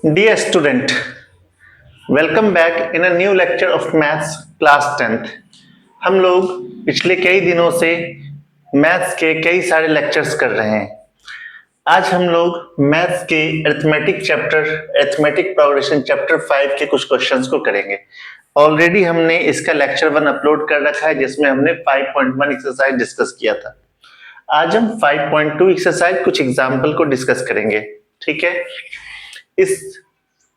Dear student, welcome back in a new lecture of Maths class 10th। हम लोग पिछले कई दिनों से मैथ्स के कई सारे लेक्चर्स कर रहे हैं। आज हम लोग मैथ्स के अरिथमेटिक प्रोग्रेशन चैप्टर 5 के कुछ क्वेश्चंस को करेंगे। ऑलरेडी हमने इसका लेक्चर 1 अपलोड कर रखा है जिसमें हमने 5.1 एक्सरसाइज डिस्कस किया था। आज हम 5.2 एक्सरसाइज कुछ एग्जाम्पल को डिस्कस करेंगे। ठीक है, इस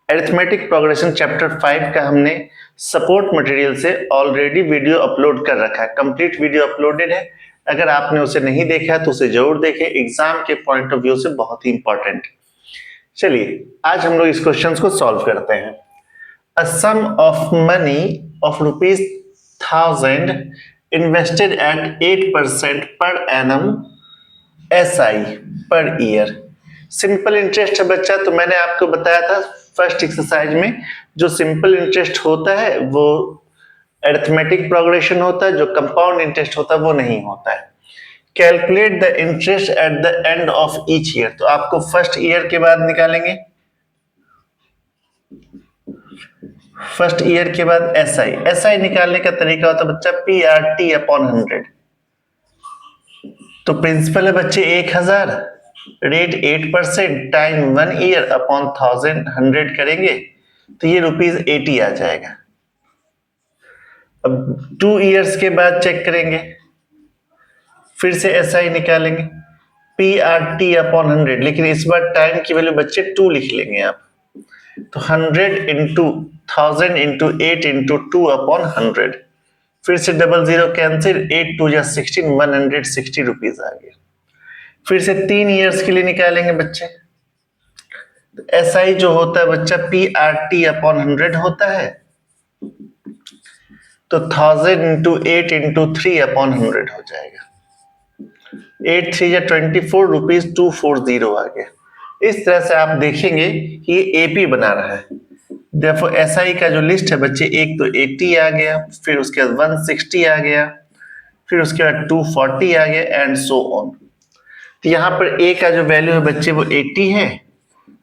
अरिथमेटिक प्रोग्रेशन चैप्टर 5 का हमने सपोर्ट मटेरियल से ऑलरेडी वीडियो अपलोड कर रखा है। कंप्लीट वीडियो अपलोडेड है। अगर आपने उसे नहीं देखा है तो उसे जरूर देखें, एग्जाम के पॉइंट ऑफ व्यू से बहुत ही इंपॉर्टेंट। चलिए आज हम लोग इस क्वेश्चन को सॉल्व करते हैं। A sum of money of ₹1000 invested at 8% per annum SI per year. Simple interest है बच्चा, तो मैंने आपको बताया था फर्स्ट एक्सरसाइज में जो सिंपल इंटरेस्ट होता है वो अरिथमेटिक प्रोग्रेशन होता है, जो कंपाउंड इंटरेस्ट होता है वो नहीं होता है। Calculate the interest at the end of each year, तो आपको फर्स्ट ईयर के बाद निकालेंगे, फर्स्ट ईयर के बाद SI निकालने का तरीका होता है बच्चा PRT अपॉन 100। तो प्रिंसिपल है बच्चे 1000, रेट 8% टाइम 1 ईयर अपॉन 100 करेंगे तो ये ₹80 आ जाएगा। अब 2 इयर्स के बाद चेक करेंगे, फिर से SI निकालेंगे PRT अपॉन 100, लेकिन इस बार टाइम की वैल्यू बच्चे 2 लिख लेंगे आप। तो 100 इंटू 1000 इंटू 8 इंटू 2 अपॉन 100, फिर से 00 कैंसिल, 8 2 जा 16, ₹160 आ गया। फिर से 3 इयर्स के लिए निकालेंगे बच्चे। तो SI जो होता है बच्चा PRT अपॉन 100 होता है, तो 1000 इंटू 8 इंटू 3 अपॉन 100 हो जाएगा। 8 3 जा 24, ₹240 आ गया। इस तरह से आप देखेंगे कि ये AP बना रहा है। देखो SI का जो लिस्ट है बच्चे, एक तो 80 आ गया, फिर उसके बाद 160 आ गया, फिर उसके बाद 240 आ गया एंड सो ऑन। तो यहाँ पर A का जो वैल्यू है बच्चे वो 80 है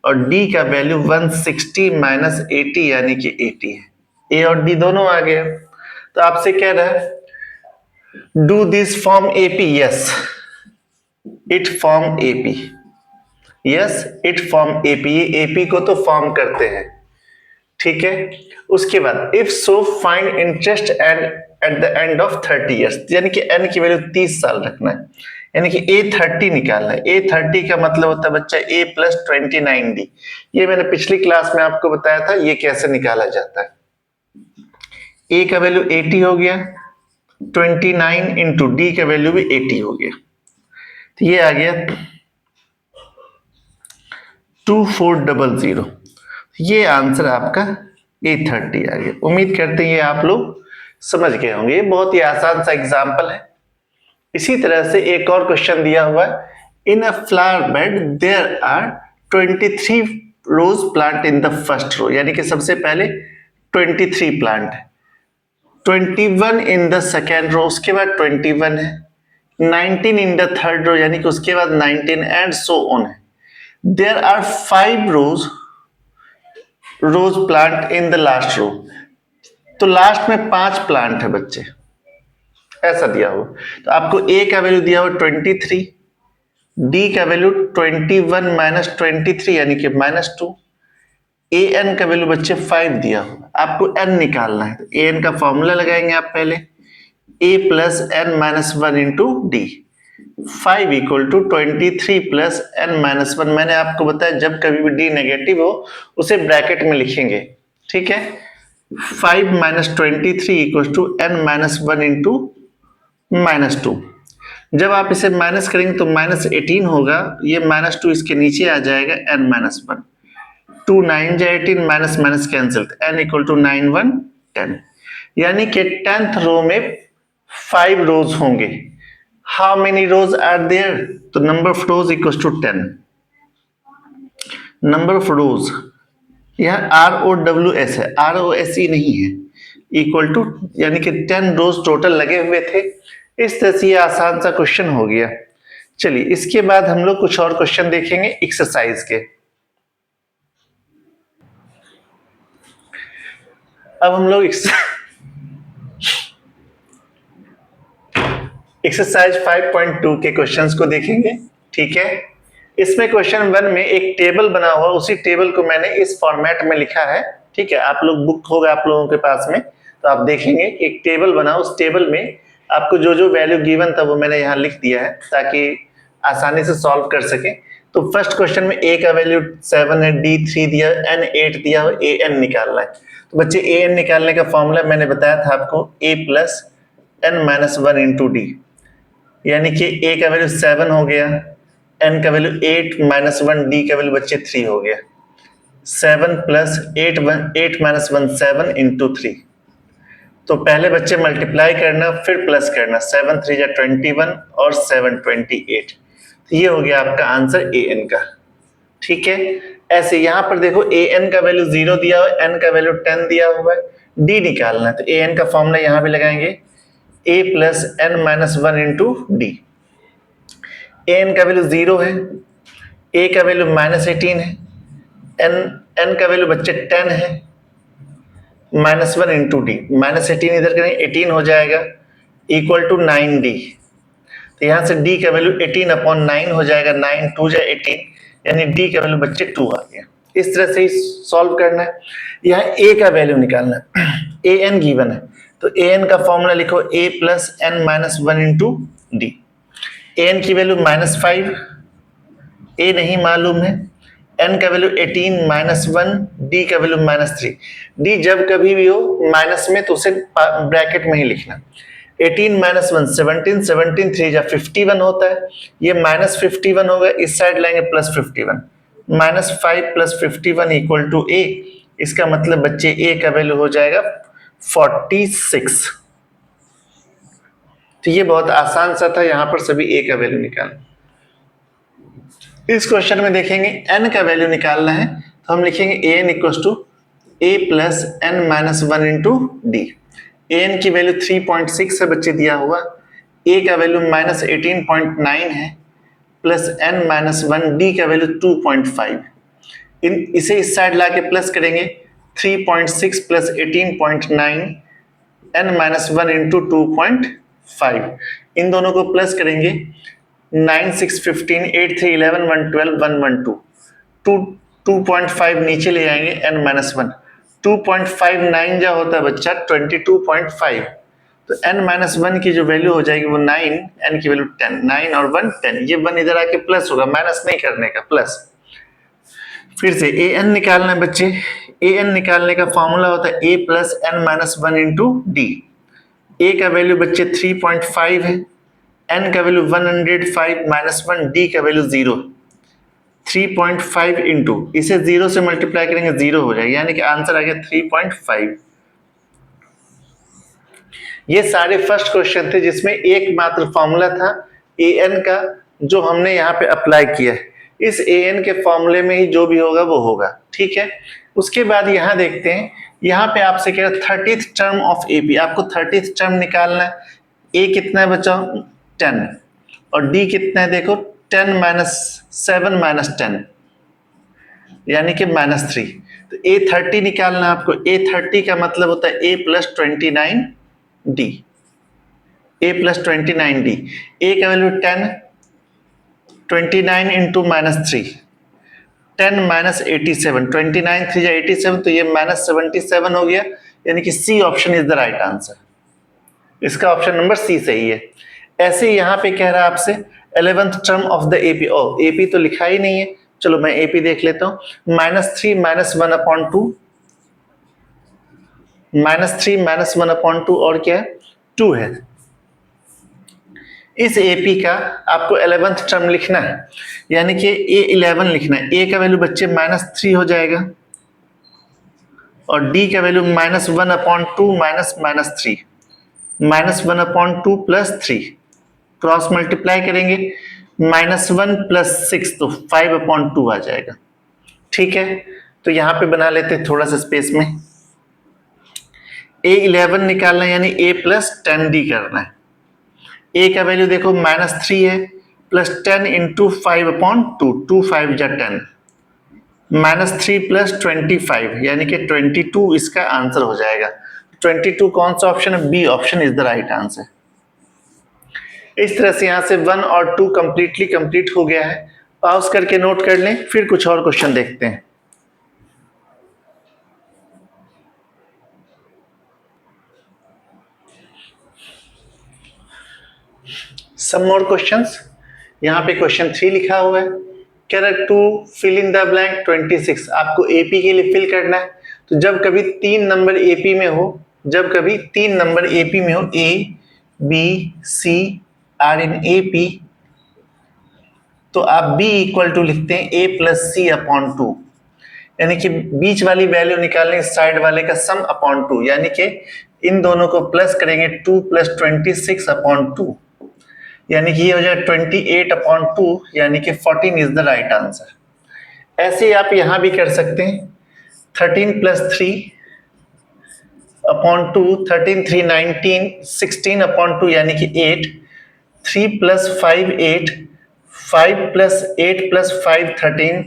और D का वैल्यू 160 माइनस 80 यानी कि 80 है। A और D दोनों आ गए। तो आपसे कह रहा है do this form AP, yes it form AP, yes it form AP, ये AP को तो फॉर्म करते हैं। ठीक है, उसके बाद if so find interest and at the end of 30 years, यानी कि n की वैल्यू 30 साल रखना है, यानी कि A30 निकालना है। A30 का मतलब होता है बच्चा A प्लस 29D। ये मैंने पिछली क्लास में आपको बताया था ये कैसे निकाला जाता है। A का वैल्यू 80 हो गया, 29 इंटू D का वैल्यू भी 80 हो गया, तो ये आ गया 2400। ये आंसर आपका A30 आ गया। उम्मीद करते हैं ये आप लोग समझ गए होंगे। ये बहुत ही आसान सा एग्जाम्पल है। इसी तरह से एक और क्वेश्चन दिया हुआ है, in a flower bed there are 23 rose plant in the first row, यानी कि सबसे पहले 23 प्लांट है, 21 इन द सेकेंड रो, उसके बाद 21 है, 19 इन द थर्ड रो, यानी कि उसके बाद 19 एंड सो ऑन है। There are 5 rose plant in the last row, तो लास्ट में 5 प्लांट है बच्चे, ऐसा दिया हुआ। तो आपको A का वैल्यू दिया हुआ 23, D का वैल्यू 21 माइनस 23 यानी कि -2, AN का वैल्यू बच्चे 5 दिया हुआ, आपको N निकालना है। तो AN का फॉर्मूला लगाएंगे आप पहले, A plus N minus 1 into D, 5 equal to 23 plus N minus 1। मैंने आपको बताया जब कभी भी D नेगेटिव हो उसे ब्रैकेट में लिखेंगे। ठीक है, 5 minus 23 equal to N minus 1 into -2। जब आप इसे माइनस करेंगे तो -18 होगा, ये -2 इसके नीचे आ जाएगा, n माइनस 1, 2 9 जा 18, minus minus cancel, n equal to 9 1 10, यानी कि 10th रो में 5 रोज होंगे। How many rose are there, तो number of rose equal to 10, number of rows यहाँ ROWS है, ROSE नहीं है, इक्वल टू यानी कि 10 रोज टोटल लगे हुए थे। इस तरह से ये आसान सा क्वेश्चन हो गया। चलिए इसके बाद हम लोग कुछ और क्वेश्चन देखेंगे एक्सरसाइज के। अब हम लोग एक्सरसाइज 5.2 के क्वेश्चंस को देखेंगे। ठीक है, इसमें क्वेश्चन 1 में एक टेबल बना हुआ, उसी टेबल को मैंने इस फॉर्मेट में लिखा है। ठीक है, आप लोग बुक होगा आप लोगों के पास में, तो आप देखेंगे एक टेबल बना, उस टेबल में आपको जो जो वैल्यू गिवन था वो मैंने यहाँ लिख दिया है ताकि आसानी से सॉल्व कर सके। तो फर्स्ट क्वेश्चन में a का वैल्यू 7 है, d 3 दिया, n 8 दिया, a n निकालना है। तो बच्चे a n निकालने का फॉर्मूला मैंने बताया था आपको, a plus n minus 1 into D, यानी कि a का वैल्यू 7 हो गया, n का वैल्यू 8 माइनस 1, d का वैल्यू बच्चे 3 हो गया। 7 प्लस 8 माइनस 1 7 इंटू 3। तो पहले बच्चे मल्टीप्लाई करना फिर प्लस करना, 7 3 जा 21 और 7 28। तो ये हो गया आपका आंसर ए एन का। ठीक है, ऐसे यहां पर देखो ए एन का वैल्यू 0 दिया हुआ है, एन का वैल्यू 10 दिया हुआ है, डी निकालना है। तो ए एन का फॉर्मूला यहां पे लगाएंगे, A plus N minus 1 into D. A N का वैल्यू 0 है, ए का वैल्यू माइनस 18 है, एन का वैल्यू बच्चे 10 है, माइनस 1 इंटू डी, माइनस 18 इधर करेंगे 18 हो जाएगा, इक्वल टू 9d। तो यहां से d का वैल्यू 18 अपॉन 9 हो जाएगा, 9 2 जा 18, यानी d का वैल्यू बच्चे 2 आ गया। इस तरह से ही सॉल्व करना है। यहाँ a का वैल्यू निकालना है, a n गिवन है, तो a n का फॉर्मूला लिखो a plus n minus 1 into D. a n की वैल्यू -5, a नहीं मालूम है, n का वैल्यू 18 माइनस 1, d का वैल्यू -3। d जब कभी भी हो माइनस में तो उसे ब्रैकेट में ही लिखना। 18 माइनस 1 17, 17 3 जा 51 होता है, ये -51 होगा, इस साइड लाएंगे +51, -5 + 51 इक्वल टू a। इसका मतलब बच्चे a का वैल्यू हो जाएगा 46। तो ये बहुत आसान सा था, यहां पर सभी a का वैल्यू निकालना। इस क्वेश्चन में देखेंगे n का वैल्यू निकालना है, तो हम लिखेंगे an equal to a plus n minus 1 into D. an की वैल्यू 3.6 है बच्चे दिया हुआ, a का वैल्यू -18.9 है, प्लस n माइनस 1, d का वैल्यू 2.5। इसे इस साइड ला के प्लस करेंगे, 3.6 प्लस 18.9, n माइनस 1 इंटू 2.5। इन दोनों को प्लस करेंगे, 9 6 15 8 3 11 1 12 1 1 2, 2.5 नीचे ले जाएंगे, n माइनस 1, 2.59 जा होता है बच्चा 22.5। तो n माइनस 1 की जो वैल्यू हो जाएगी वो 9, n की वैल्यू 10, 9 और 1 10, ये 1 इधर आके प्लस होगा, माइनस नहीं करने का, प्लस। फिर से ए एन निकालना है बच्चे, ए एन निकालने का फॉर्मूला होता है a plus n minus 1 into D. A का वैल्यू बच्चे 3.5 है, n का वैल्यू 105 माइनस 1, d का वैल्यू 0, 3.5 इंटू, इसे 0 से मल्टीप्लाई करेंगे 0 हो जाएगा, यानी कि आंसर आ गया 3.5। ये सारे फर्स्ट क्वेश्चन थे जिसमें एकमात्र फॉर्मूला था ए एन का, जो हमने यहाँ पे अप्लाई किया है। इस ए एन के फॉर्मूले में ही जो भी होगा वो होगा। ठीक है, उसके बाद यहाँ देखते हैं, यहाँ पे आपसे कह रहा है 30th टर्म ऑफ एपी, आपको 30th टर्म निकालना है। ए कितना है बच्चा 10, और डी कितना है देखो 10 माइनस 7 माइनस 10, यानी कि -3। तो A30 निकालना है आपको, A30 का मतलब होता है A plus 29D, A plus 29D। A का वैल्यू 10, 29 इंटू -3, 10 माइनस 87, 29 3 जा 87, तो ये -77 हो गया, यानी कि C option is the right answer. इसका ऑप्शन नंबर सी सही है। ऐसे यहाँ पे कह रहा है आपसे 11th term of the AP, ओ एपी तो लिखा ही नहीं है, चलो मैं एपी देख लेता हूँ। -3 माइनस 1/2, -3 माइनस 1/2 और क्या है 2 है। इस एपी का आपको 11th टर्म लिखना है, यानी कि A11 लिखना है। ए का वैल्यू बच्चे -3 हो जाएगा, और डी का value -1/2 minus -3, -1/2 plus 3, cross multiply करेंगे, -1 प्लस 6 तो 5/2 आ जाएगा। ठीक है, तो यहां पे बना लेते हैं थोड़ा सा स्पेस में। A11 निकालना है, यानी A प्लस 10D करना है। A का वैल्यू देखो -3 है, प्लस 10 इंटू 5/2, 2 5 जा 10, -3 + 25 यानी कि 22 इसका आंसर हो जाएगा। 22 कौन सा ऑप्शन है? B option is the right answer. इस तरह से यहां से 1 और 2 कंप्लीट हो गया है। पॉज करके नोट कर लें, फिर कुछ और क्वेश्चन देखते हैं। सम मोर क्वेश्चंस। यहाँ पे क्वेश्चन 3 लिखा हुआ है, कह रहा है to fill in the blank 26। आपको एपी के लिए फिल करना है। तो जब कभी 3 नंबर एपी में हो, A B C are in AP, तो आप b इक्वल टू लिखते हैं a प्लस सी अपॉन 2, यानी कि बीच वाली वैल्यू निकालने साइड वाले का सम अपॉन 2, यानी कि इन दोनों को प्लस करेंगे 2 + 26 अपॉन 2, यानी कि ये हो जाएगा 28 अपॉन 2, यानी कि 14 इज द राइट आंसर। ऐसे आप यहां भी कर सकते हैं 13 + 3 अपॉन 2, 13 3 19, 16 अपॉन 2 यानी कि 8, 3 + 5 8, 5 + 8 + 5 13,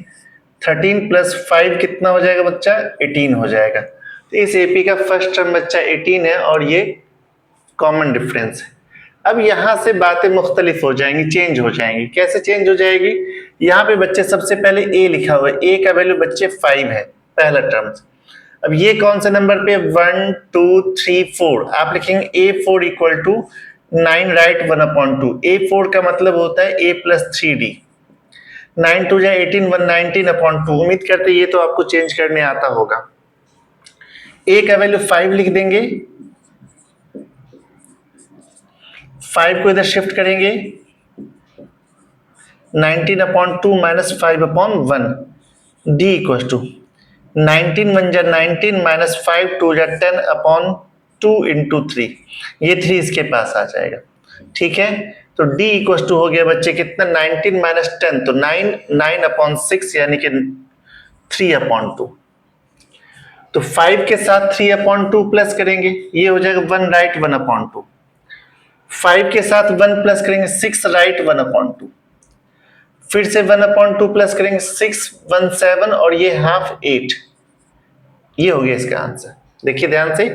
13 + 5 कितना हो जाएगा बच्चा? 18 हो जाएगा। तो इस एपी का फर्स्ट टर्म बच्चा 18 है और ये कॉमन डिफरेंस है। अब यहां से बातें मुख्तलिफ हो जाएंगी, चेंज हो जाएंगी। कैसे चेंज हो जाएगी? यहाँ पे बच्चे सबसे पहले ए लिखा हुआ है, ए का वैल्यू बच्चे 5 है, पहला टर्म। अब ये कौन से नंबर पे? 1 2 3 4। आप लिखेंगे A4 equal to 9 right 1/2। A4 का मतलब होता है A + 3D। 9 2 जा 18, 119/2। उम्मीद करते ये तो आपको चेंज करने आता होगा। A का वैल्यू 5 लिख देंगे, 5 को इधर शिफ्ट करेंगे, 19/2 - 5/1। D इक्वल टू 19 1 जा 19 - 5 2 जा 10/2 × 3। ये 3 इसके पास आ जाएगा। ठीक है, तो D इक्वल टू हो गया बच्चे कितना? 19 - 10, तो 9/6 यानी कि 3/2। तो 5 के साथ 3/2 प्लस करेंगे, ये हो जाएगा 1 राइट 1/2। 5 के साथ 1 प्लस करेंगे 6 राइट 1/2। फिर से 1/2 प्लस करेंगे 6 1 7 और ये हाफ 8। ये हो गया इसका आंसर। देखिए ध्यान से,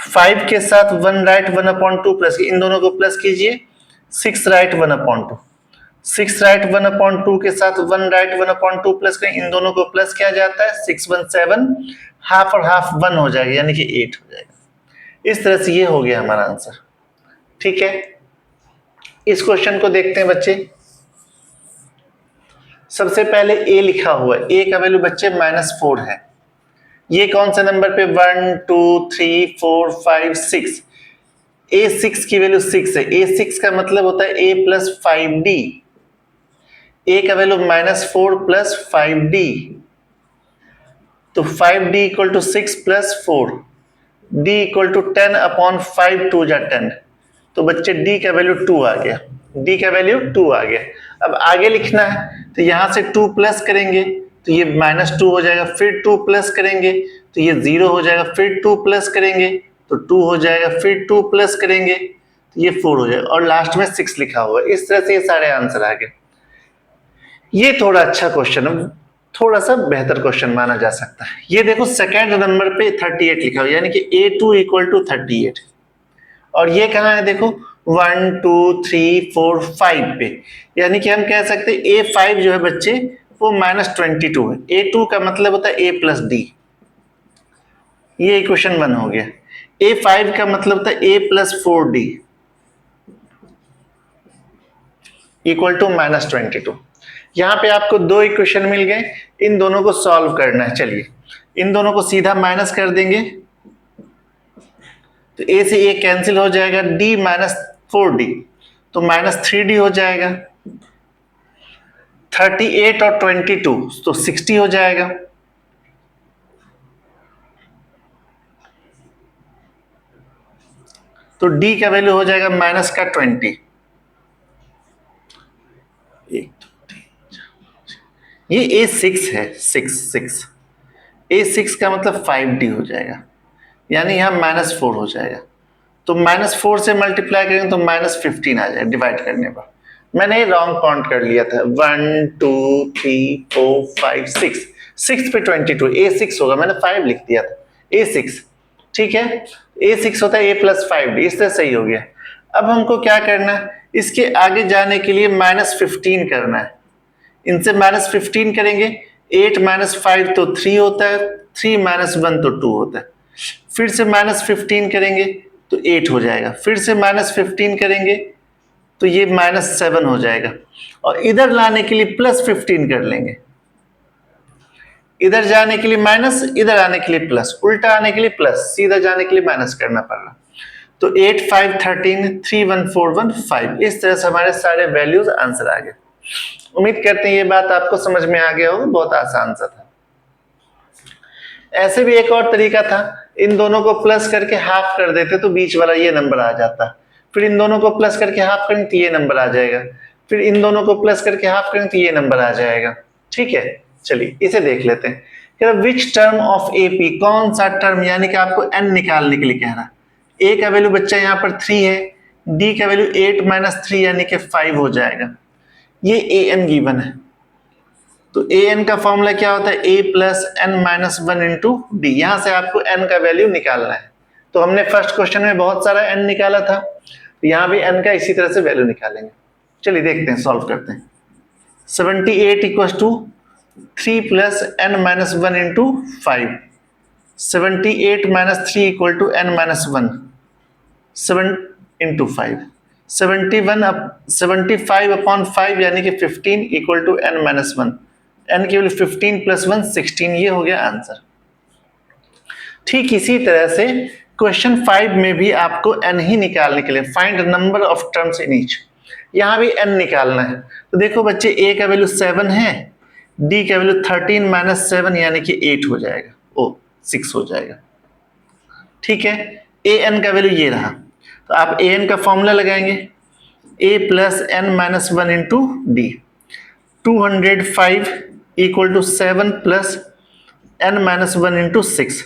5 के साथ 1 राइट 1/2 प्लस, इन दोनों को प्लस कीजिए, 6 राइट 1/2। 6 राइट 1/2 के साथ 1 राइट 1/2 प्लस करें, इन दोनों को प्लस किया जाता है, 6 1 7, हाफ और हाफ 1 हो जाएगा, यानी कि 8 हो जाएगा। इस तरह से ये हो गया हमारा आंसर। ठीक है, इस क्वेश्चन को देखते हैं बच्चे। सबसे पहले ए लिखा हुआ है, ए का वैल्यू बच्चे -4 है। ये कौन से नंबर पे? 1 2 3 4 5 6। A6 की वैल्यू 6 है। A6 का मतलब होता है A + 5D। A का वैल्यू -4 + 5D, तो 5D equal to 6 + 4, D equal to 10/5 2 जा 10। तो बच्चे D का वैल्यू 2 आ गया, D का वैल्यू 2 आ गया। अब आगे लिखना है, तो यहां से 2 प्लस करेंगे तो ये -2 हो जाएगा, फिर 2 प्लस करेंगे तो ये 0 हो जाएगा, फिर 2 प्लस करेंगे तो 2 हो जाएगा, फिर 2 प्लस करेंगे तो ये 4 हो जाएगा, और लास्ट में 6 लिखा हुआ है। इस तरह से ये सारे आंसर आ गए। ये थोड़ा अच्छा क्वेश्चन है, थोड़ा सा बेहतर क्वेश्चन माना जा सकता है। ये देखो सेकंड नंबर पे 38 लिखा हुआ, यानी कि A2 इक्वल टू 38, और ये कहाँ है? देखो 1 2 3 4 5 पे, यानी कि हम कह सकते हैं A5 जो है बच्चे वो -22 है। A2 का मतलब होता है A + D। ये इक्वेशन 1 हो गया। A5 का मतलब होता है A + 4D इक्वल टू -22। यहां पे आपको दो इक्वेशन मिल गए, इन दोनों को सॉल्व करना है। चलिए इन दोनों को सीधा माइनस कर देंगे, तो A से A कैंसिल हो जाएगा, D - 4D तो -3D हो जाएगा। 38 और 22 तो 60 हो जाएगा। तो D का वैल्यू हो जाएगा -20। ये A6 है, 6 A6 का मतलब 5D हो जाएगा, यानी यहाँ -4 हो जाएगा। तो -4 से मल्टीप्लाई करेंगे तो -15 आ जाएगा डिवाइड करने पर। मैंने रॉन्ग काउंट कर लिया था, 1 2 3 4 5 6, 6 पे 22, A6 होगा, मैंने 5 लिख दिया था, A6, ठीक है, A6 होता है A+5D, इस तरह सही हो गया। अब हमको क्या करना है, इसके आगे जाने के लिए -15 करना है, इनसे -15 करेंगे, 8 - 5 तो 3 होता है, 3 - 1 तो 2 होता है, फिर से -15 करेंगे तो 8 हो जाएगा, फिर से -15 करेंगे तो ये -7 हो जाएगा, और इधर लाने के लिए +15 कर लेंगे, इधर जाने के लिए माइनस, इधर आने के लिए प्लस, उल्टा आने के लिए प्लस, सीधा जाने के लिए माइनस करना पड़ रहा। तो 8 5 13 3 1 4 1 5, इस तरह से हमारे सारे वैल्यूज आंसर आ गए। उम्मीद करते हैं ये बात आपको समझ में आ गया होगा, बहुत आसान सा था। ऐसे भी एक और तरीका था, इन दोनों को प्लस करके हाफ कर देते तो बीच वाला ये नंबर आ जाता, फिर इन दोनों को प्लस करके हाफ करें तो ये नंबर आ जाएगा, फिर इन दोनों को प्लस करके हाफ करें तो ये नंबर आ जाएगा। ठीक है, चलिए इसे देख लेते हैं। विच टर्म ऑफ एपी, कौन सा टर्म, यानी कि आपको एन निकालने के लिए कह रहा। ए का वैल्यू बच्चा यहाँ पर 3 है, डी का वैल्यू 8 - 3 यानी कि 5 हो जाएगा, ये ए एन गिवन है। तो ए एन का फॉर्मूला क्या होता है, a + n - 1 इंटू डी, यहां से आपको n का वैल्यू निकालना है। तो हमने फर्स्ट क्वेश्चन में बहुत सारा n निकाला था, तो यहां भी n का इसी तरह से वैल्यू निकालेंगे। चलिए देखते हैं, सॉल्व करते हैं। 78 = 3 + n - 1 इंटू 5, 78 - 3 = n - 1, 7 इंटू 5, 75/5 यानी कि 15 = n - 1, n की वैल्यू 15 + 1 16, ये हो गया आंसर। ठीक इसी तरह से क्वेश्चन 5 में भी आपको n ही निकालने के लिए, find number of terms in each, यहां भी n निकालना है। तो देखो बच्चे, a का वैल्यू 7 है, d का वैल्यू 13 - 7 यानी कि 8 हो जाएगा, 6 हो जाएगा। ठीक है, a n का वैल्यू ये रहा, तो आप a n का फॉर्मूला लगाएंगे, a + n - 1 into D, 205 = 7 + n - 1 into 6,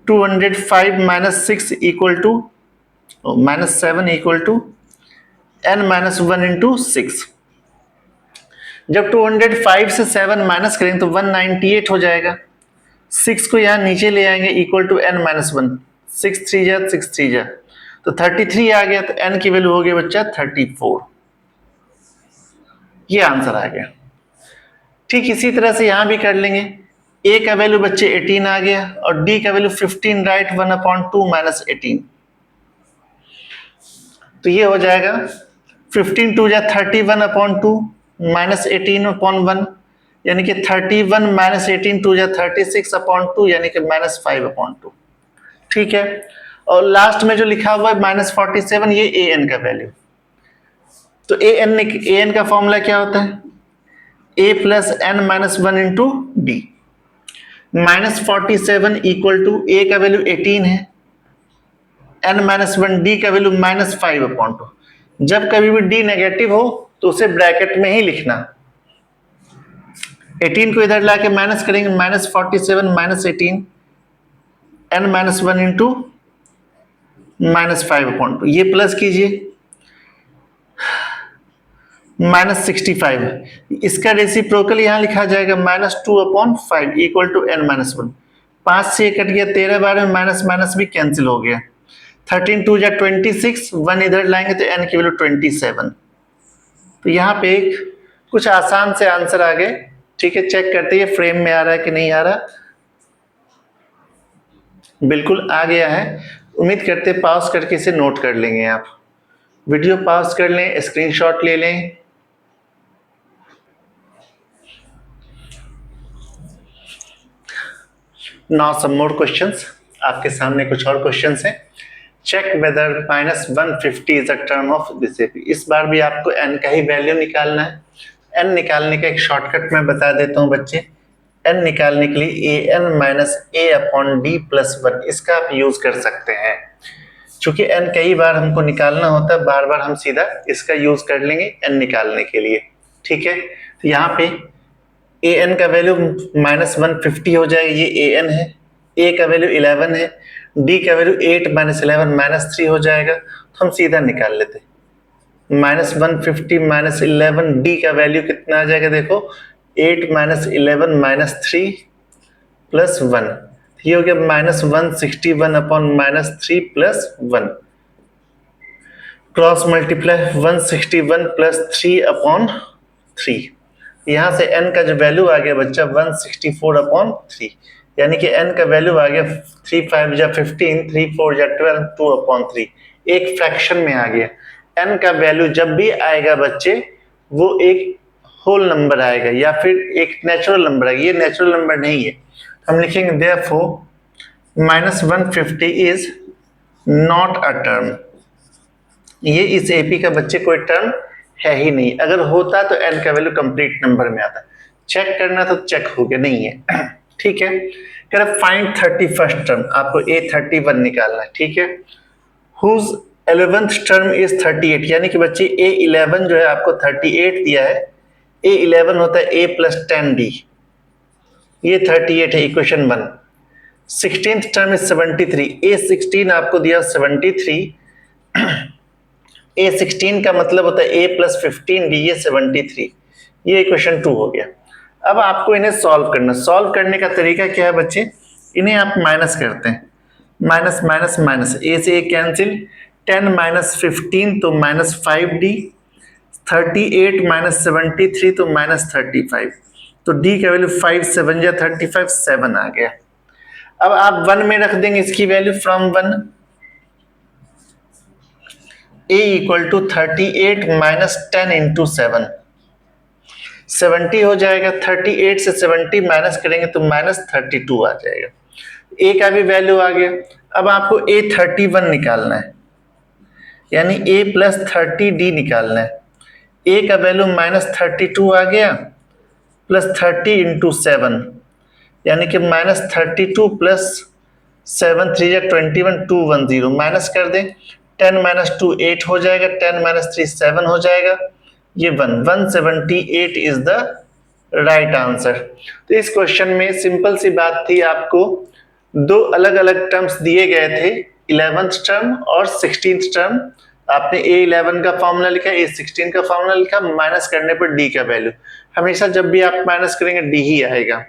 205 - 6 = -7 = n - 1 into 6। जब 205 से 7 माइनस करेंगे तो 198 हो जाएगा, 6 को यहाँ नीचे ले आएंगे, इक्वल टू n - 1, 6 3 जा 6 3 जा, तो 33 आ गया, तो n की वैल्यू हो गया बच्चा 34, ये आंसर आ गया। ठीक इसी तरह से यहां भी कर लेंगे, a का वैल्यू बच्चे 18 आ गया, और d का वैल्यू 15, राइट, 1/2 - 18, तो ये हो जाएगा 15 2 जा 31/2 - 18/1, यानी कि 31 - 18 2 जा 36/2, यानी कि -5/2। ठीक है, और लास्ट में जो लिखा हुआ है -47, ये ए एन का वैल्यू। तो ए एन का फॉर्मूला क्या होता है, a + n - 1 into D, -47 = a का वैल्यू 18 है, n - 1 d का वैल्यू -5/2। जब कभी भी d नेगेटिव हो तो उसे ब्रैकेट में ही लिखना। 18 को इधर लाके माइनस करेंगे, -47 - 18, n - 1 इंटू -5/2, ये प्लस कीजिए, -65, इसका रेसिप्रोकल यहां लिखा जाएगा, -2/5 = n - 1, 5 से कट गया, 13 बार में माइनस माइनस भी कैंसिल हो गया, 13 2 जा 26, 1 इधर लाएंगे तो n की वैल्यू 27। तो यहाँ पे एक कुछ आसान से आंसर आ गए। ठीक है, चेक करते हैं फ्रेम में आ रहा है कि नहीं आ रहा, बिल्कुल आ गया है। उम्मीद करते हैं पॉज करके इसे नोट कर लेंगे, आप वीडियो पॉज कर लें, स्क्रीनशॉट ले लें। नाउ सम मोर क्वेश्चंस, आपके सामने कुछ और क्वेश्चंस हैं। Check whether -150 is a term of this AP, इस बार भी आपको n का ही वैल्यू निकालना है। n निकालने का एक शॉर्टकट मैं बता देता हूं बच्चे, n निकालने के लिए an - a/d + 1, इसका आप यूज कर सकते हैं। चूंकि n कई बार हमको निकालना होता है, बार बार हम सीधा इसका यूज कर लेंगे n निकालने के लिए। ठीक है, तो यहाँ पे an का वैल्यू -150 हो जाएगा, ये an है, a का वैल्यू 11 है, d का वैल्यू 8 - 11 -3 हो जाएगा, तो हम सीधा निकाल लेते हैं। -150 - 11, d का वैल्यू कितना आ जाएगा, देखो 8 माइनस 11 माइनस 3 प्लस 1, ये हो गया -161 upon -3 plus 1, cross multiply 161 plus 3 upon 3, यहाँ से n का जो वैल्यू आ गया बच्चा 164 अपॉन 3, यानी कि n का वैल्यू आ गया 3 5 जा 15, 3 4 जा 12, 2 अपॉन 3, एक फ्रैक्शन में आ गया। n का वैल्यू जब भी आएगा बच्चे वो एक होल नंबर आएगा या फिर एक नेचुरल नंबर आएगा, ये नेचुरल नंबर नहीं है। हम लिखेंगे therefore -150 is not a term, ये इस एपी का बच्चे कोई टर्म है ही नहीं, अगर होता तो n का वैल्यू कंप्लीट नंबर में आता, चेक करना तो चेक हो गया, नहीं है। ठीक है, कह रहा फाइंड 31st टर्म, आपको A31 निकालना है। ठीक है, हुज 11th टर्म इज 38, यानी कि बच्चे A11 जो है आपको 38 दिया है, A11 होता है A प्लस 10D, ये 38 है equation 1। 16th term is 73, A16 आपको दिया 73, A16 का मतलब होता है A प्लस 15D, ये 73, ये इक्वेशन 2 हो गया। अब आपको इन्हें सॉल्व करना, सॉल्व करने का तरीका क्या है बच्चे, इन्हें आप माइनस करते हैं, माइनस माइनस माइनस, A से A कैंसिल, 10 माइनस 15 तो -5D, 38 माइनस 73 तो -35, तो D का वैल्यू 5 7 या 35, 7 आ गया। अब आप 1 में रख देंगे इसकी value, from 1 A equal to 38 minus 10 into 7, 70 हो जाएगा, 38 से 70 माइनस करेंगे तो -32 आ जाएगा, A का भी वैल्यू आ गया। अब आपको A31 निकालना है, यानी A प्लस 30D निकालना है, A का वैल्यू -32 आ गया, प्लस 30 इंटू 7, यानी कि -32 प्लस 7 3 या 21, 210, माइनस कर दें, 10 माइनस 2 8 हो जाएगा, 10 माइनस 3 7 हो जाएगा, ये 178 इज द राइट आंसर। तो इस क्वेश्चन में सिंपल सी बात थी, आपको दो अलग अलग टर्म्स दिए गए थे, 11th टर्म और 16th टर्म, आपने A11 का फॉर्मूला लिखा, A16 का फॉर्मूला लिखा, माइनस करने पर D का वैल्यू, हमेशा जब भी आप माइनस करेंगे D ही आएगा,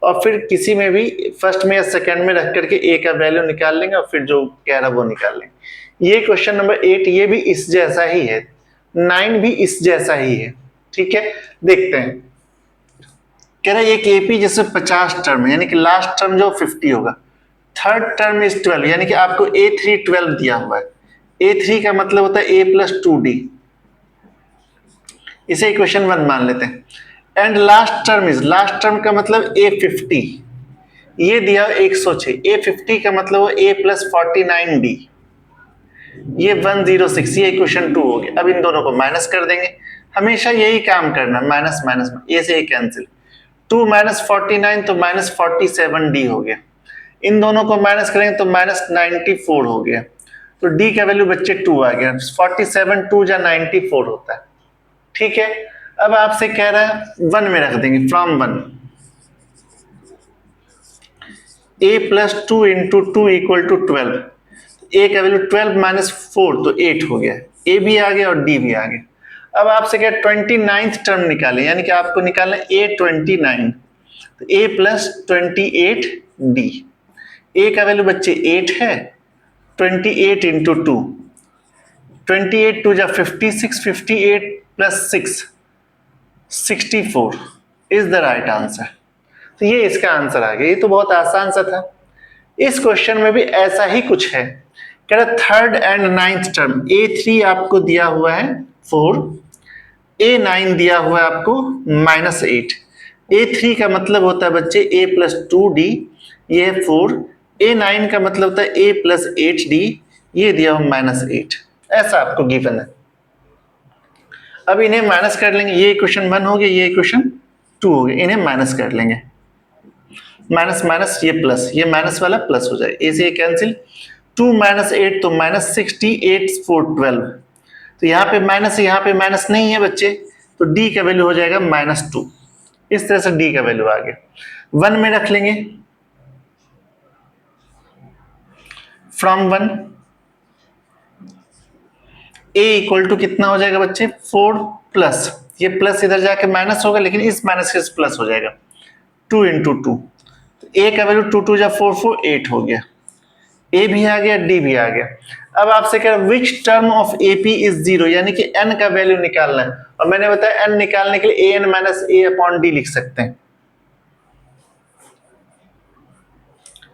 और फिर किसी में भी फर्स्ट में या सेकंड में रख करके A का वैल्यू निकाल लेंगे और फिर जो कह रहा वो निकाल लेंगे। ये क्वेश्चन नंबर 8 ये भी इस जैसा ही है, 9 भी इस जैसा ही है। ठीक है, देखते हैं, कह रहा है एक एपी जैसे 50 टर्म, यानी कि लास्ट टर्म जो 50 होगा, थर्ड टर्म इज 12, यानी कि आपको A3 12 दिया हुआ है, A3 का मतलब होता है A प्लस 2D, इसे इक्वेशन 1 मान लेते हैं। And last term is, last term का मतलब A50, ये दिया 106, A50 का मतलब A प्लस 49D, ये 106, ये इक्वेशन 2 हो गया। अब इन दोनों को माइनस कर देंगे, हमेशा यही काम करना, माइनस माइनस, A से A कैंसिल, 2 माइनस 49 तो -47D हो गया, इन दोनों को माइनस करेंगे तो -94 हो गया, तो D का वैल्यू बच्चे 2 आ गया, 47 2 जा 94 होता है। ठीक है, अब आपसे कह रहा है 1 में रख देंगे, from 1 A plus 2 into 2 equal to 12, A का वैल्यू 12 माइनस 4 तो 8 हो गया, A भी आ गया और D भी आ गया। अब आपसे क्या 29th टर्म निकाले, यानी कि आपको निकालना A29, तो A प्लस 28D, A का वैल्यू बच्चे 8 है, 28 इंटू 2, 28 2 जा 56, 58 plus 6 64 is the right answer. तो ये इसका आंसर आ गया, ये तो बहुत आसान सा था। इस क्वेश्चन में भी ऐसा ही कुछ है, कह रहा third and 9th term, A3 आपको दिया हुआ है 4, A9 दिया हुआ है आपको -8, A3 का मतलब होता है बच्चे A प्लस 2D, ये 4, A9 का मतलब होता है A प्लस 8D, ये दिया हुआ -8, ऐसा आपको गिवन है। अब इन्हें माइनस कर लेंगे, ये इक्वेशन 1 हो गया, ये इक्वेशन 2 हो गया, इन्हें माइनस कर लेंगे, माइनस माइनस ये प्लस, ये माइनस वाला प्लस हो जाएगा, ए से कैंसिल, 2 माइनस 8 तो -68 4 12, तो यहाँ पे माइनस है, यहाँ पे माइनस नहीं है बच्चे, तो D का वैल्यू हो जाएगा -2, इस तरह से D का वैल्यू आ गया। 1 में रख लेंगे, फ्रॉम 1 A इक्वल टू कितना हो जाएगा बच्चे 4 प्लस ये प्लस इधर जाके माइनस होगा, लेकिन इस माइनस के प्लस हो जाएगा 2 इंटू 2, तो ए का वैल्यू 2 2 जा 4 4 8 हो गया, ए भी आ गया, डी भी आ गया। अब आपसे कह रहा which term of AP is zero, यानी कि एन का वैल्यू निकालना है, और मैंने बताया एन निकालने के लिए ए n minus a upon D लिख सकते हैं।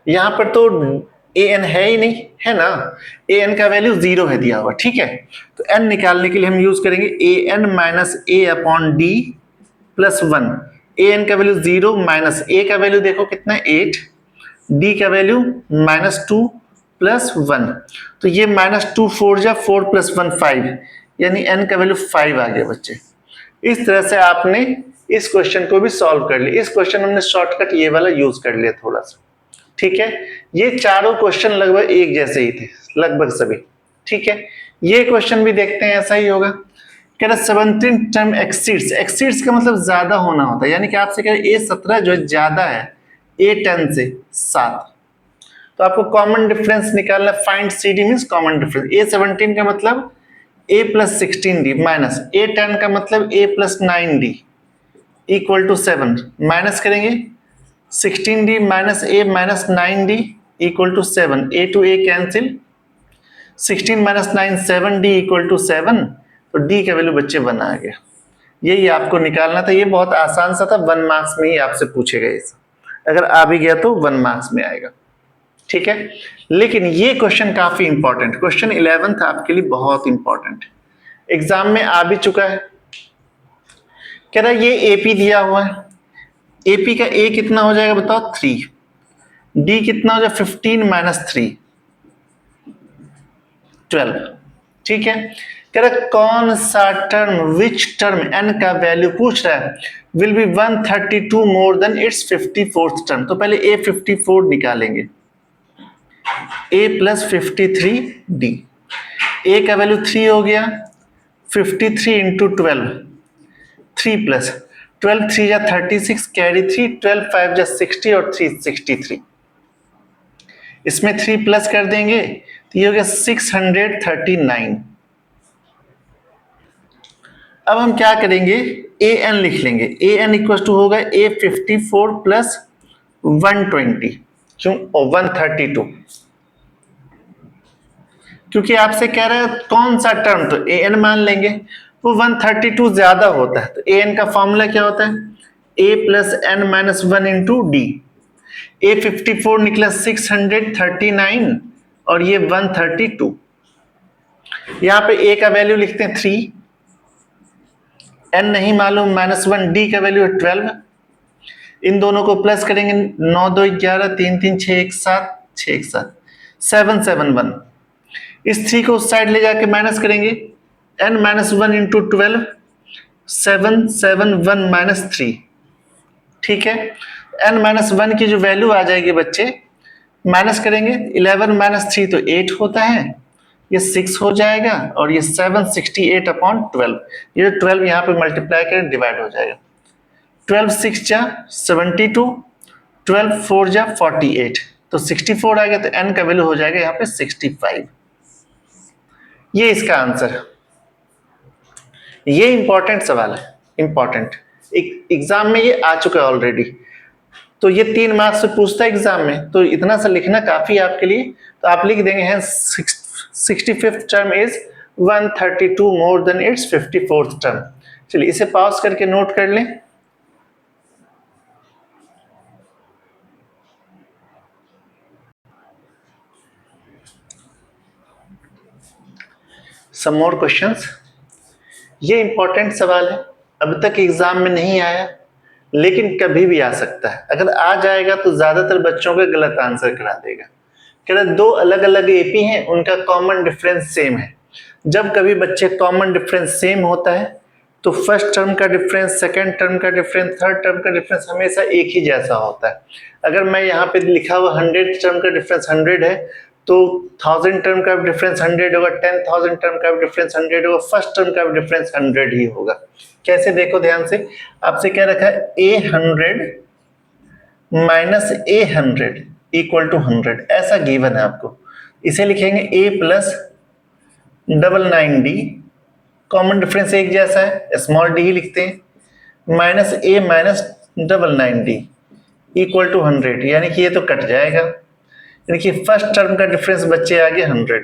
यहां पर तो ए एन है ही नहीं, है ना, ए एन का वैल्यू जीरो है दिया हुआ, ठीक है। तो एन निकालने के लिए हम यूज करेंगे ए n minus a upon d plus 1। A N का वैल्यू जीरो, माइनस ए का वैल्यू देखो कितना है 8, डी का वैल्यू -2 प्लस 1, तो ये -2 4 जा 4 प्लस 1 5, यानी n का वैल्यू 5 आ गया बच्चे। इस तरह से आपने इस क्वेश्चन को भी सॉल्व कर लिया। इस क्वेश्चन हमने शॉर्टकट ये वाला यूज कर लिया थोड़ा सा, ठीक है। ये चारों क्वेश्चन लगभग एक जैसे ही थे, लगभग सभी, ठीक है। ये क्वेश्चन भी देखते हैं, ऐसा ही होगा। कह रहा 17 टर्म एक्सीड्स, एक्सीड्स का मतलब ज्यादा होना होता है, यानी कि आपसे कह रहे A17 जो है ज्यादा है A10 से 7, तो आपको कॉमन डिफरेंस निकालना, find CD means common difference. A17 का मतलब A plus 16D minus A10 का मतलब A plus 9D equal to 7, minus करेंगे 16D minus A minus 9D equal to 7, A to A cancel, 16 minus 9 7D equal to 7, तो D का value बच्चे 1 आ गया। यही आपको निकालना था, ये बहुत आसान सा था, 1 मार्क्स में ही आपसे पूछेगा ये, अगर आ भी गया तो 1 मार्क्स में आएगा, ठीक है। लेकिन ये क्वेश्चन काफी इंपॉर्टेंट, क्वेश्चन 11 था आपके लिए, बहुत इंपॉर्टेंट, एग्जाम में आ भी चुका है। कह रहा है ये एपी दिया हुआ है, एपी का ए कितना हो जाएगा बताओ 3, डी कितना हो जाएगा 15 माइनस 3 12, ठीक है। कह रहा कौन सा टर्म, विच टर्म, एन का वैल्यू पूछ रहा है, will be 132 more than it's 54th term. तो पहले ए 54 निकालेंगे, a प्लस 53d, a का वैल्यू 3 हो गया, 53 इंटू 12, 3 प्लस 12 3 जा 36, कैरी 3, 12 5 जा 60 और 3 63, इसमें 3 प्लस कर देंगे तो ये हो गया 639। अब हम क्या करेंगे, ए एन लिख लेंगे, ए एन इक्वल टू होगा A54 प्लस 120, क्यों 132, क्योंकि आपसे कह रहा है कौन सा टर्म, तो ए एन मान लेंगे, वो 132 ज्यादा होता है, तो ए एन का फॉर्मूला क्या होता है, A plus N minus 1 into D. A54 निकला 639 और ये 132, यहां पे ए का वैल्यू लिखते हैं 3, एन नहीं मालूम -1, डी का वैल्यू है 12, इन दोनों को प्लस करेंगे 9 2 11 3 3 6 1 7 6 1 7 7 7 1, इस 3 को उस साइड ले जाके माइनस करेंगे, n माइनस 1 इंटू 12 7 7 1 माइनस 3, ठीक है। n माइनस 1 की जो वैल्यू आ जाएगी बच्चे, माइनस करेंगे 11 माइनस 3 तो 8 होता है, ये 6 हो जाएगा, और ये 768 अपॉन 12, ये 12 यहाँ पे मल्टीप्लाई करें डिवाइड हो जाएगा, 12 6 जा 72, 12 4 जा 48, तो 64 आ गया, तो n का वैल्यू हो जाएगा यहाँ पे 65। ये इसका आंसर है। ये इंपॉर्टेंट सवाल है, इंपॉर्टेंट, एग्जाम में ये आ चुका है ऑलरेडी, तो ये 3 मार्क्स से पूछता है एग्जाम में, तो इतना सा लिखना काफी है आपके लिए, तो आप लिख देंगे हैं 65th term is 132 more than it's 54th term. चलिए इसे पॉज करके नोट कर लें। सम मोर क्वेश्चंस। ये इंपॉर्टेंट सवाल है, अभी तक एग्जाम में नहीं आया, लेकिन कभी भी आ सकता है। अगर आ जाएगा तो ज्यादातर बच्चों का गलत आंसर करा देगा। कह रहा 2 अलग अलग एपी हैं, उनका कॉमन डिफरेंस सेम है। जब कभी बच्चे कॉमन डिफरेंस सेम होता है तो फर्स्ट टर्म का डिफरेंस, सेकंड टर्म का डिफरेंस, थर्ड टर्म का डिफरेंस हमेशा एक ही जैसा होता है। अगर मैं यहाँ पे लिखा हुआ 100 टर्म का डिफरेंस 100 है, तो 1000 टर्म का डिफरेंस 100 होगा, 10,000 टर्म का डिफरेंस 100 होगा, फर्स्ट टर्म का डिफरेंस 100 ही होगा। कैसे देखो ध्यान से, आपसे क्या रखा है A100 minus A100 equal to 100, ऐसा गिवन है आपको। इसे लिखेंगे A plus 99D common difference एक जैसा है, स्मॉल डी ही लिखते हैं, minus A minus 99D equal to 100, यानी कि ये तो कट जाएगा, यानी कि फर्स्ट टर्म का डिफरेंस बच्चे आ गया 100।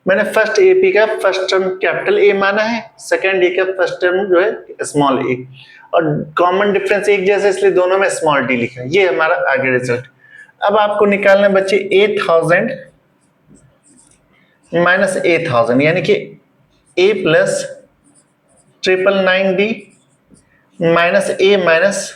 मैंने फर्स्ट एपी का फर्स्ट टर्म कैपिटल ए माना है, सेकंड ए का फर्स्ट टर्म जो है स्मॉल ए, और कॉमन डिफरेंस एक जैसा इसलिए दोनों में स्मॉल डी लिखा है। ये हमारा आगे रिजल्ट। अब आपको निकालना है बच्चे 8000 माइनस 8000, यानी कि ए plus 999D minus A minus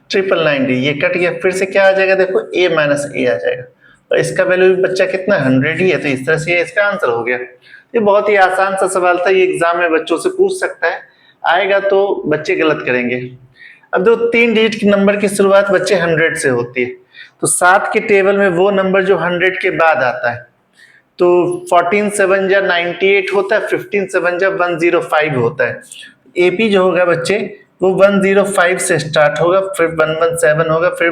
999D, ये कट गया, फिर से क्या आ जाएगा देखो a माइनस ए आ जाएगा, और इसका वैल्यू भी बच्चा कितना 100 ही है, तो इस तरह से इसका आंसर हो गया। ये बहुत ही आसान सा सवाल था, ये एग्जाम में बच्चों से पूछ सकता है, आएगा तो बच्चे गलत करेंगे। अब जो 3 डिजिट की नंबर की शुरुआत बच्चे 100 से होती है, तो 7 के टेबल में वो नंबर जो 100 के बाद आता है, तो 14 7 जा 98 होता है, 15 7 जा 105 होता है। एपी जो होगा बच्चे वो 105 से स्टार्ट होगा, फिर 117 होगा, फिर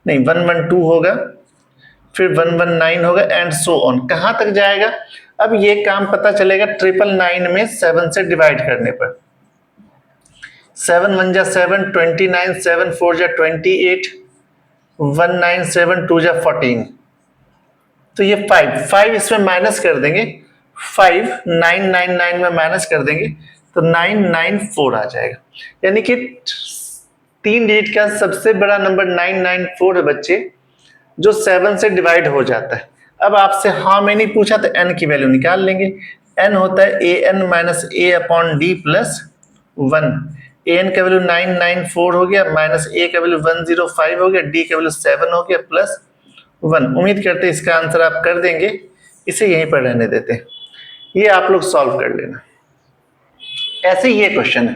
112 होगा, फिर 119 होगा, एंड सो ऑन। कहां तक जाएगा अब ये काम पता चलेगा 999 में 7 से डिवाइड करने पर। 7 1 जा 7, 29, 7 4 जा 28, 19 7 2 जा 14, तो ये 5 इसमें माइनस कर देंगे, 5 999 में माइनस कर देंगे तो 994 आ जाएगा, यानी कि 3 डिजिट का सबसे बड़ा नंबर 994 है बच्चे, जो 7 से डिवाइड हो जाता है। अब आपसे हाउ मेनी पूछा तो n की वैल्यू निकाल लेंगे। n होता है an minus a upon d plus 1। an का वैल्यू 994 हो गया, माइनस a का वैल्यू 105 हो गया, d का वैल्यू 7 हो गया, प्लस 1। उम्मीद करते हैं इसका आंसर आप कर देंगे, इसे यहीं पर रहने देते हैं, ये आप लोग सॉल्व कर लेना। ऐसे ये क्वेश्चन है,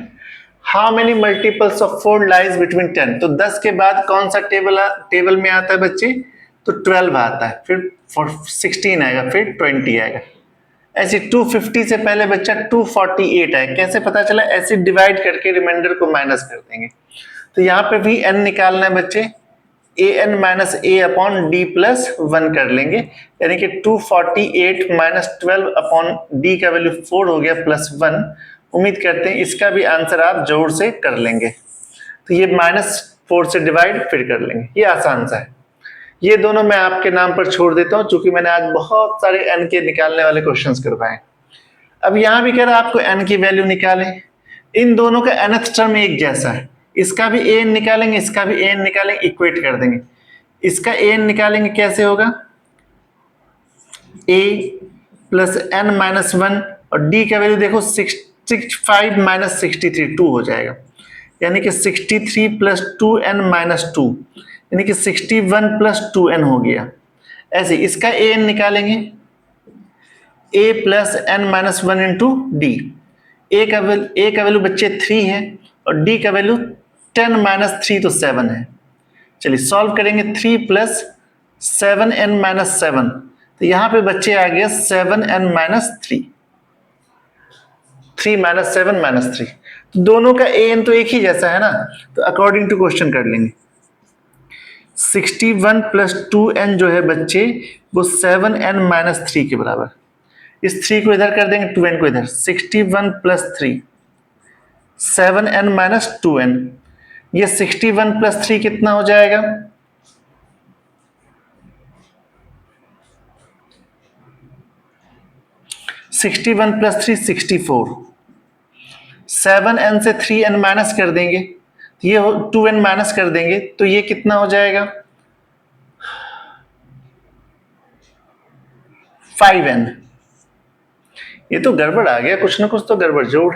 how many multiples of 4 lies between 10, तो 10 के बाद कौन सा टेबल में आता है बच्चे, तो 12 आता है, फिर 16 आएगा, फिर 20 आएगा। ऐसे 250 से पहले बच्चा 248 आएगा, कैसे पता चला, ऐसे डिवाइड करके रिमाइंडर को माइनस कर देंगे। तो यहाँ पे भी n निकालना है बच्चे, an minus a upon d plus 1 कर लेंगे, यानी कि 248 माइनस 12 अपॉन डी का वैल्यू 4 हो गया, प्लस 1। उम्मीद करते हैं इसका भी आंसर आप जोर से कर लेंगे, तो ये -4 से डिवाइड फिर कर लेंगे, ये आसान सा है। ये दोनों मैं आपके नाम पर छोड़ देता हूं, चूंकि मैंने आज बहुत सारे n के निकालने वाले क्वेश्चंस करवाए। अब यहां भी कह रहा है आपको n की वैल्यू निकालें, इन दोनों का nth टर्म एक जैसा है, इसका भी an निकालेंगे, इसका भी an निकालेंगे, इक्वेट कर देंगे। इसका an निकालेंगे कैसे होगा, a प्लस n माइनस 1, और d का वैल्यू देखो 65 माइनस 63 2 हो जाएगा, यानी कि 63 प्लस 2n माइनस 2, यानी कि 61 प्लस 2n हो गया। ऐसे इसका an निकालेंगे, a plus n minus 1 into D. a का वैल्यू बच्चे 3 है, और d का वैल्यू 10 माइनस 3 तो 7 है। चलिए सॉल्व करेंगे, 3 प्लस 7n माइनस 7, तो यहाँ पे बच्चे आ गया 7n माइनस 3, 3 माइनस 7 माइनस 3, तो दोनों का an तो एक ही जैसा है ना, तो अकॉर्डिंग टू क्वेश्चन कर लेंगे। 61 प्लस 2n जो है बच्चे वो 7n माइनस 3 के बराबर, इस 3 को इधर कर देंगे, 2n को इधर, 61 प्लस 3 7n माइनस 2n, ये 61 प्लस 3 कितना हो जाएगा, सिक्सटी वन प्लस 3 64, 7n से 3n माइनस कर देंगे, ये 2n माइनस कर देंगे, तो ये कितना हो जाएगा 5n। ये तो गड़बड़ आ गया, कुछ ना कुछ तो गड़बड़ जोड़।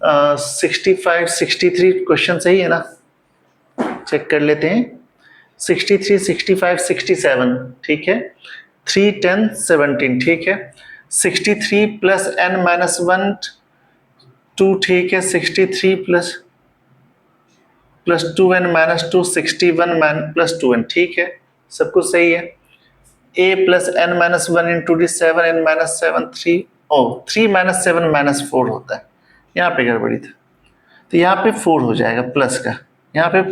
65 63 क्वेश्चन सही है ना, चेक कर लेते हैं। 63 65 67 ठीक है, 3 10 17 ठीक है, 63 प्लस n माइनस 1 2 ठीक है, 63 plus 2n minus 2 61 plus 2n ठीक है, सब कुछ सही है। a plus n minus 1 into D 7n minus 7 3 minus 7 minus 4 होता है, यहाँ पे गड़बड़ी था, तो यहाँ पे 4 हो जाएगा प्लस का, यहाँ पे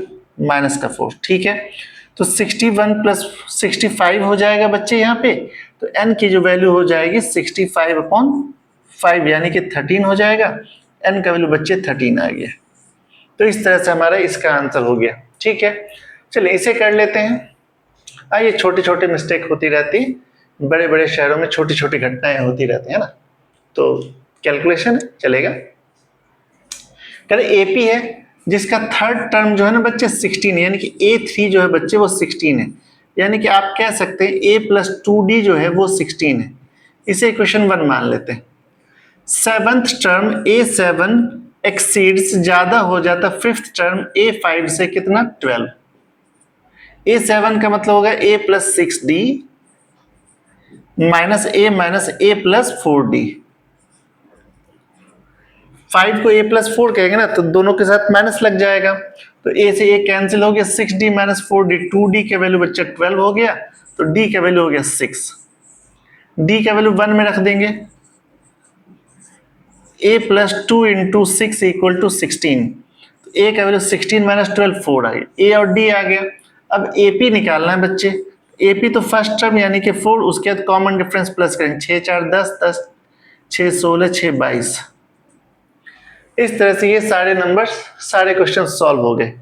माइनस का 4 ठीक है। तो 61 प्लस 65 हो जाएगा बच्चे यहाँ पे, तो n की जो वैल्यू हो जाएगी 65 अपॉन 5 यानी कि 13 हो जाएगा, n का वैल्यू बच्चे 13 आ गया। तो इस तरह से हमारा इसका आंसर हो गया। ठीक है, चलिए इसे कर लेते हैं। ये छोटे छोटे मिस्टेक होती रहती, बड़े बड़े शहरों में छोटी छोटी घटनाएं होती रहती है ना, तो कैलकुलेशन चलेगा। कह रहे एपी है जिसका थर्ड टर्म जो है ना बच्चे 16 है, यानी कि A3 जो है बच्चे वो 16 है, यानी कि आप कह सकते हैं A प्लस 2D जो है वो 16 है। इसे इक्वेशन 1 मान लेते हैं। सेवंथ टर्म A7 एक्सीड्स ज्यादा हो जाता फिफ्थ टर्म A5 से कितना 12। A7 का मतलब होगा A plus 6D minus A plus 4D। 5 को A प्लस 4 कहेंगे ना तो दोनों के साथ माइनस लग जाएगा, तो A से A कैंसिल हो गया, 6D माइनस 4D, 2D के वैल्यू बच्चा 12 हो गया, तो D का वैल्यू हो गया 6। D का वैल्यू 1 में रख देंगे, A plus 2 into 6 equal to 16, तो A का वैल्यू 16 माइनस 12 4 आ गया, A और D आ गया। अब AP निकालना है बच्चे, AP तो फर्स्ट टर्म यानी कि 4, उसके बाद कॉमन डिफरेंस प्लस करेंगे, 6 4 10 10 6 16 6 22। इस तरह से ये सारे नंबर्स सारे क्वेश्चन सॉल्व हो गए।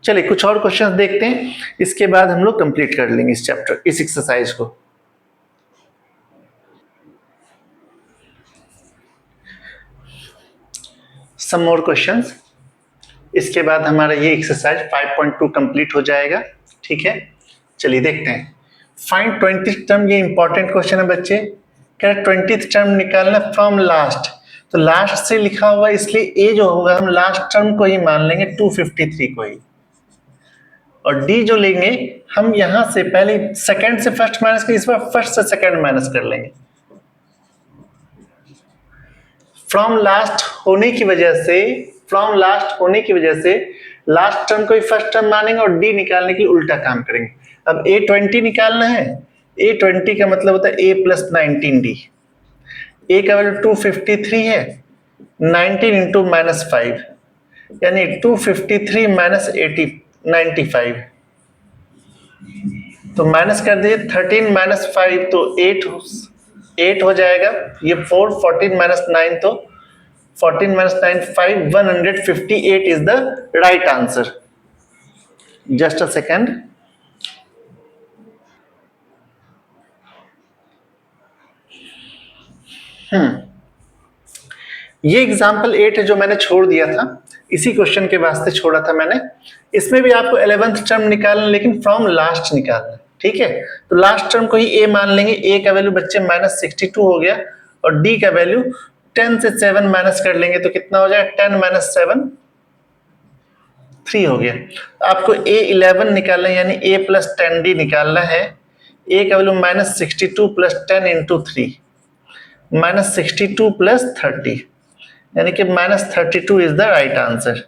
चलिए कुछ और क्वेश्चंस देखते हैं, इसके बाद हम लोग कंप्लीट कर लेंगे इस चैप्टर, इस एक्सरसाइज को। सम मोर क्वेश्चंस, इसके बाद हमारा ये एक्सरसाइज 5.2 कंप्लीट हो जाएगा। ठीक है, चलिए देखते हैं। फाइंड 20th टर्म, ये इंपॉर्टेंट क्वेश्चन है बच्चे। क्या 20th टर्म निकालना फ्रॉम लास्ट, तो लास्ट से लिखा हुआ इसलिए ए जो होगा हम लास्ट टर्म को ही मान लेंगे, 253 को ही, और डी जो लेंगे हम यहां से पहले सेकंड से फर्स्ट माइनस कर, इस बार फर्स्ट से सेकंड माइनस कर लेंगे। फ्रॉम लास्ट होने की वजह से, फ्रॉम लास्ट होने की वजह से लास्ट टर्म को ही फर्स्ट टर्म मानेंगे और डी निकालने के लिए उल्टा काम करेंगे। अब A20 निकालना है, A20 का मतलब होता है A प्लस 19D, A का वैल्यू 253 है, 19 इंटू माइनस 5 यानी 253 माइनस 95, तो माइनस कर दीजिए 13 माइनस 5 तो 8 हो जाएगा, ये 4 14 माइनस 9 तो 14 minus 9 5 158 is the right answer. Just a second. ये एग्जाम्पल 8 है जो मैंने छोड़ दिया था, इसी क्वेश्चन के वास्ते छोड़ा था मैंने। इसमें भी आपको 11th टर्म निकालना, लेकिन फ्रॉम लास्ट निकालना। ठीक है, तो लास्ट टर्म को ही ए मान लेंगे। ए का वैल्यू बच्चे माइनस 62 हो गया, और डी का वैल्यू 10 से 7 माइनस कर लेंगे तो कितना हो जाएगा, 10 माइनस 7 3 हो गया। आपको A11 निकालना है, यानी A प्लस 10D निकालना है। ए का value minus 62 plus 10 into 3 minus 62 plus 30, यानी कि minus 32 is the right answer.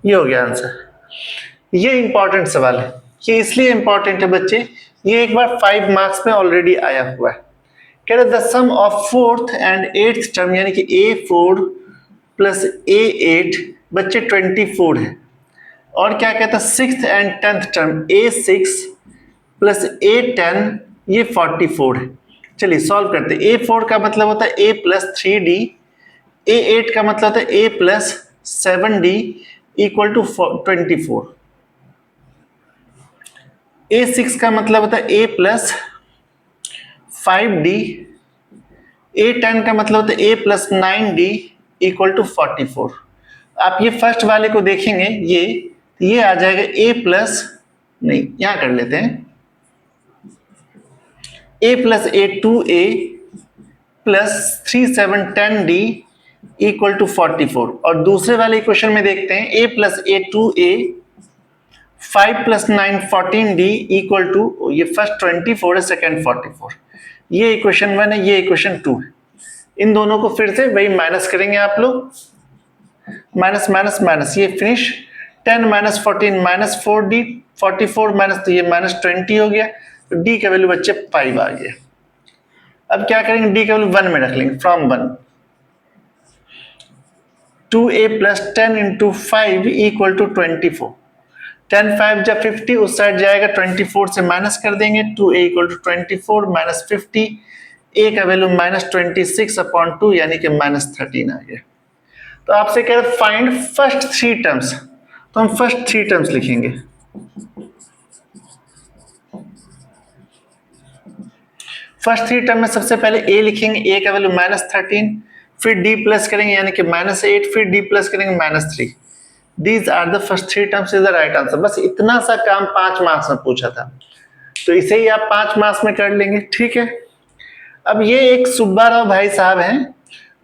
ये हो गया आंसर। ये इंपॉर्टेंट सवाल है, ये इसलिए इंपॉर्टेंट है बच्चे, ये एक बार 5 मार्क्स में ऑलरेडी आया हुआ है। कह रहे the sum of 4th and 8th term, यानी कि A4 प्लस A8 बच्चे 24 है, और क्या कहता है 6th and 10th term A6 plus A10 ये 44 है। चलिए सॉल्व करते हैं। A4 का मतलब होता है A प्लस 3D, A8 का मतलब होता है A plus 7D equal to 24, A6 का मतलब होता है A प्लस 5D, A10 का मतलब होता है A plus 9D equal to 44। आप ये फर्स्ट वाले को देखेंगे, ये आ जाएगा A प्लस, नहीं यहां कर लेते हैं, A plus A2A plus 3 7 10D equal to 44, और दूसरे वाले इक्वेशन में देखते हैं A plus A2A 5 plus 9 14D equal to, ये फर्स्ट 24 है, सेकेंड 44। ये इक्वेशन 1 है, ये इक्वेशन 2 है। इन दोनों को फिर से वही माइनस करेंगे आप लोग, माइनस माइनस माइनस, ये finish 10 minus 14 minus 4D 44 minus, तो ये माइनस 20 हो गया, तो D का वैल्यू बच्चे 5 आ गया। अब क्या करेंगे, D का वैल्यू 1 में रख लेंगे, from 1 2A plus 10 into 5 equal to 24, 10 5 जब 50 उस साइड जाएगा 24 से माइनस कर देंगे 2a equal to 24 minus 50, a का वैल्यू -26/2 यानी कि -13 आ गया। तो आपसे कह रहे फाइंड फर्स्ट थ्री टर्म्स, तो हम फर्स्ट थ्री टर्म्स लिखेंगे। फर्स्ट थ्री टर्म में सबसे पहले a लिखेंगे, a का वैल्यू -13, फिर d प्लस करेंगे यानी कि -8, फिर d प्लस करेंगे -3। These are the first three terms is the right answer। बस इतना सा काम 5 मार्क्स में पूछा था, तो इसे ही आप 5 मार्क्स में कर लेंगे, ठीक है। अब ये एक सुब्बा राव भाई साहब हैं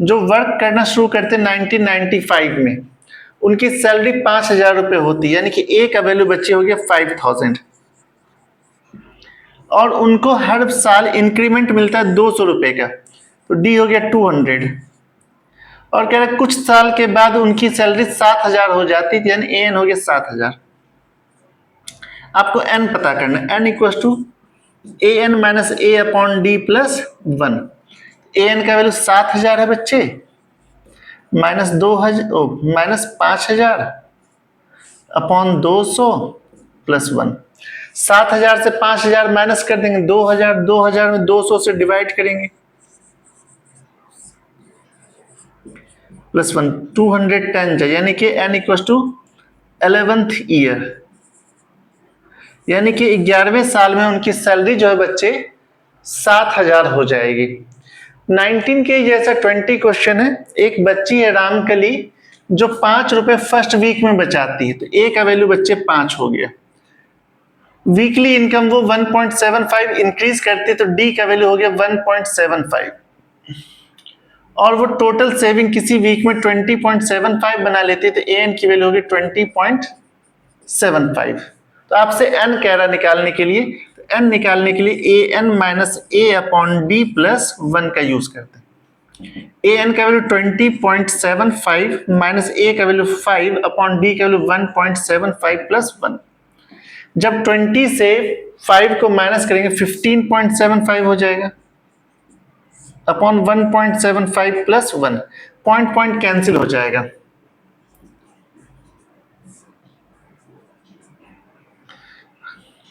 जो वर्क करना शुरू करते 1995 में। उनकी सैलरी 5,000 रुपये होती है, यानी कि ए का वैल्यू बच्चे हो गया 5,000, और उनको हर साल इंक्रीमेंट मिलता है 200 रुपये का, तो डी हो गया 200। और कह रहे कुछ साल के बाद उनकी सैलरी 7,000 हो जाती थी, यानी एन हो गया 7,000। आपको एन पता करना है, n equal to a n minus a upon d plus 1। A N का वैल्यू 7,000 है बच्चे, -5,000 अपॉन 200 प्लस 1। 7,000 से 5,000 माइनस कर देंगे, 2,000, 2,000 में 200 से डिवाइड करेंगे, +1 210 जाए, यानी कि n equal to 11th year, यानी कि 11वें साल में उनकी सैलरी जो है बच्चे 7,000 हो जाएगी। 19 के जैसा 20 क्वेश्चन है। एक बच्ची है रामकली जो 5 रुपए फर्स्ट वीक में बचाती है, तो ए का वैल्यू बच्चे 5 हो गया। वीकली इनकम वो 1.75 इंक्रीज करती है, तो डी का वैल्यू हो गया 1.75, और वो टोटल सेविंग किसी वीक में 20.75 बना लेती है, तो ए एन की वैल्यू होगी 20.75। तो आपसे एन कह रहा निकालने के लिए, तो एन निकालने के लिए ए n minus a upon d plus 1 का यूज करते हैं। ए एन का वैल्यू 20.75 माइनस ए का वैल्यू 5 अपॉन डी का वैल्यू 1.75 प्लस 1। जब 20 से 5 को माइनस करेंगे 15.75 हो जाएगा, अपॉन 1.75 प्लस 1, पॉइंट कैंसिल हो जाएगा।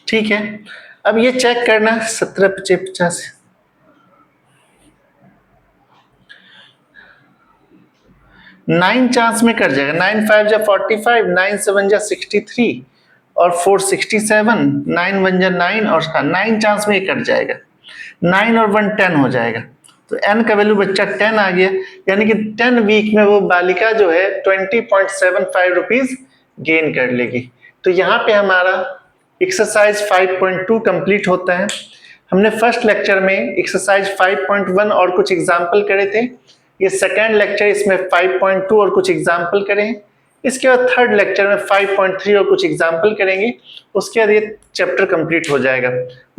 ठीक है, अब ये चेक करना 17 × 50 9 चांस में कर जाएगा। 9 5 जा 45, 9 7 जा 63 और 4 67, 9 1 जा 9 और 9 चांस में ये कट जाएगा। 9 और 1 10 हो जाएगा, तो n का वैल्यू बच्चा 10 आ गया, यानी कि 10 वीक में वो बालिका जो है 20.75 रुपीज गेन कर लेगी। तो यहाँ पे हमारा एक्सरसाइज 5.2 कंप्लीट होता है। हमने फर्स्ट लेक्चर में एक्सरसाइज 5.1 और कुछ एग्जाम्पल करे थे, ये सेकेंड लेक्चर इसमें 5.2 और कुछ एग्जाम्पल करें। इसके बाद थर्ड लेक्चर में 5.3 और कुछ एग्जाम्पल करेंगे, उसके बाद ये चैप्टर कंप्लीट हो जाएगा।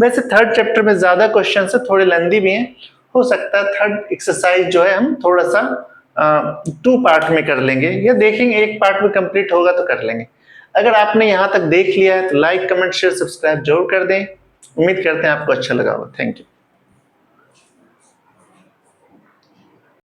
वैसे थर्ड चैप्टर में ज्यादा क्वेश्चन है, थोड़े लेंदी भी हैं, हो सकता है थर्ड एक्सरसाइज जो है हम थोड़ा सा 2 पार्ट में कर लेंगे, या देखेंगे एक पार्ट में कंप्लीट होगा तो कर लेंगे। अगर आपने यहाँ तक देख लिया है तो लाइक कमेंट शेयर सब्सक्राइब जरूर कर दें। उम्मीद करते हैं आपको अच्छा लगा होगा। Thank you.